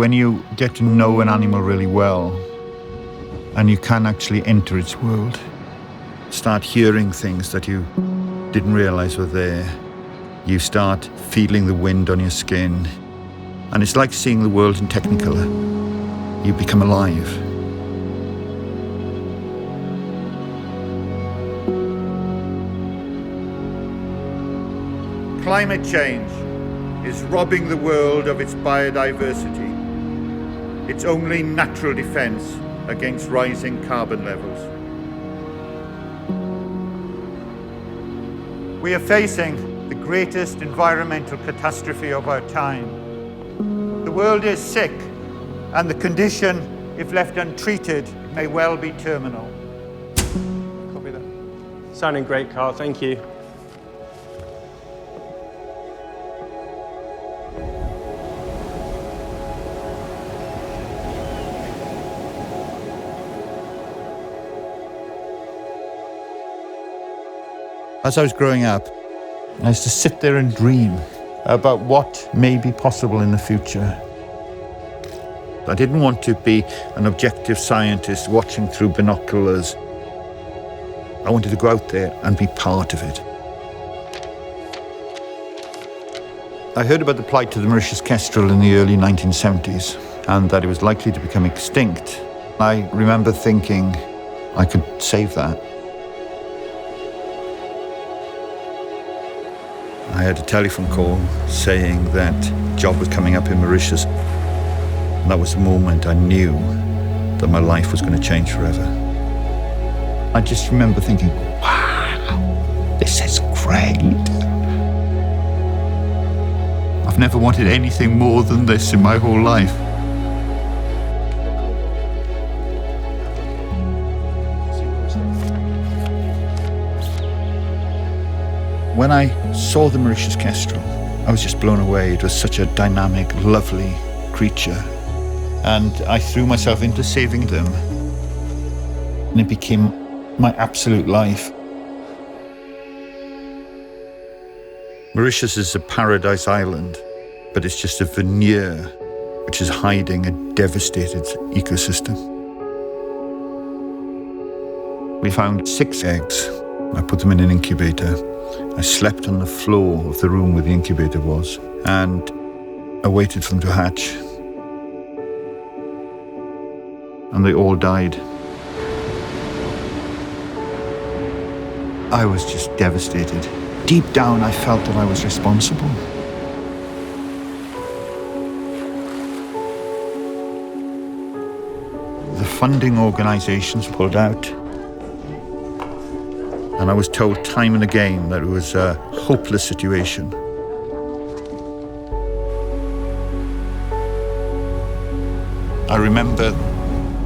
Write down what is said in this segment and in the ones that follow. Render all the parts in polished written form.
when you get to know an animal really well and you can actually enter its world, start hearing things that you didn't realize were there, you start feeling the wind on your skin, and it's like seeing the world in Technicolor. You become alive. Climate change is robbing the world of its biodiversity, its only natural defense against rising carbon levels. We are facing the greatest environmental catastrophe of our time. The world is sick, and the condition, if left untreated, may well be terminal. Copy that. Sounding great, Carl. Thank you. As I was growing up, I used to sit there and dream about what may be possible in the future. I didn't want to be an objective scientist watching through binoculars. I wanted to go out there and be part of it. I heard about the plight of the Mauritius kestrel in the early 1970s and that it was likely to become extinct. I remember thinking I could save that. I had a telephone call saying that a job was coming up in Mauritius. And that was the moment I knew that my life was going to change forever. I just remember thinking, wow, this is great. I've never wanted anything more than this in my whole life. When I saw the Mauritius kestrel, I was just blown away. It was such a dynamic, lovely creature. And I threw myself into saving them. And it became my absolute life. Mauritius is a paradise island, but it's just a veneer which is hiding a devastated ecosystem. We found 6 eggs. I put them in an incubator. I slept on the floor of the room where the incubator was and I waited for them to hatch. And they all died. I was just devastated. Deep down, I felt that I was responsible. The funding organizations pulled out. And I was told time and again that it was a hopeless situation. I remember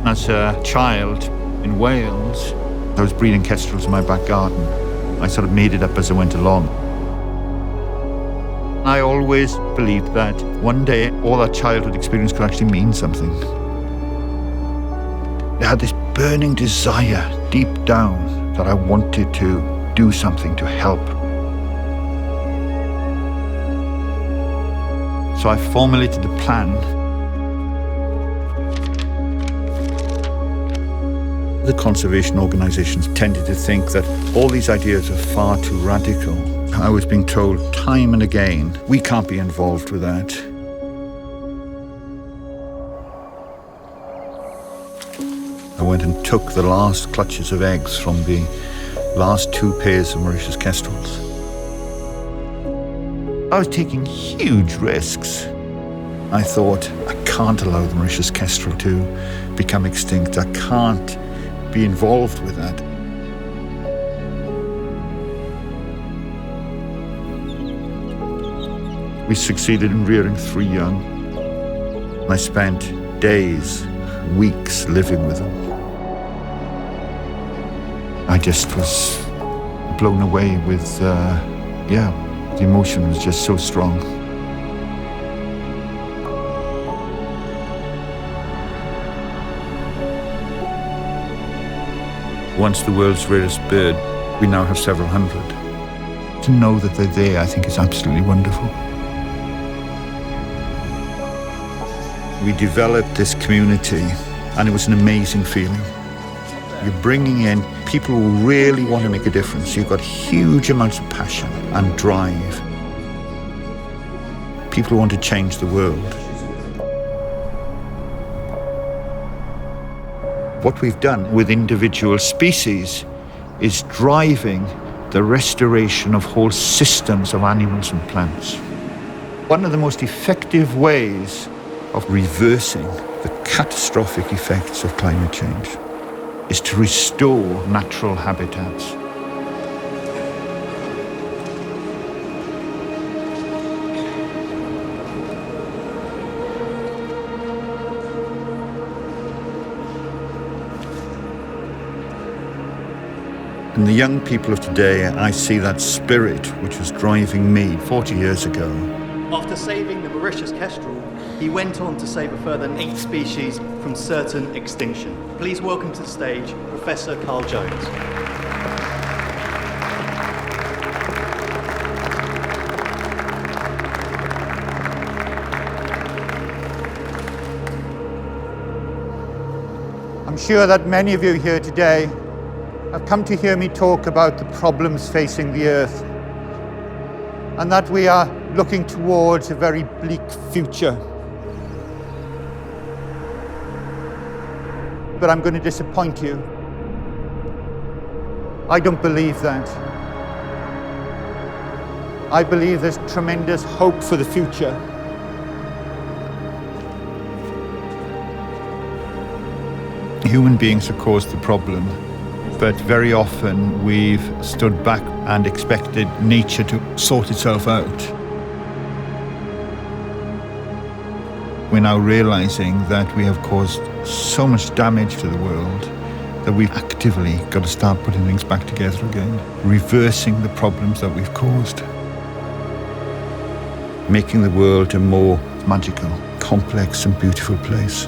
as a child in Wales, I was breeding kestrels in my back garden. I sort of made it up as I went along. I always believed that one day all that childhood experience could actually mean something. I had this burning desire deep down that I wanted to do something to help. So I formulated a plan. The conservation organizations tended to think that all these ideas are far too radical. I was being told time and again, we can't be involved with that. I went and took the last clutches of eggs from the last 2 pairs of Mauritius kestrels. I was taking huge risks. I thought, I can't allow the Mauritius kestrel to become extinct. I can't be involved with that. We succeeded in rearing 3 young. I spent days, weeks living with them. I just was blown away with, the emotion was just so strong. Once the world's rarest bird, we now have several hundred. To know that they're there, I think, is absolutely wonderful. We developed this community, and it was an amazing feeling. You're bringing in people who really want to make a difference. You've got huge amounts of passion and drive. People who want to change the world. What we've done with individual species is driving the restoration of whole systems of animals and plants. One of the most effective ways of reversing the catastrophic effects of climate change is to restore natural habitats. In the young people of today, I see that spirit which was driving me 40 years ago. After saving the Mauritius kestrel, he went on to save a further 8 species from certain extinction. Please welcome to the stage Professor Carl Jones. I'm sure that many of you here today have come to hear me talk about the problems facing the Earth, and that we are looking towards a very bleak future. But I'm going to disappoint you. I don't believe that. I believe there's tremendous hope for the future. Human beings have caused the problem, but very often we've stood back and expected nature to sort itself out. We're now realizing that we have caused so much damage to the world that we've actively got to start putting things back together again, reversing the problems that we've caused, making the world a more magical, complex and beautiful place.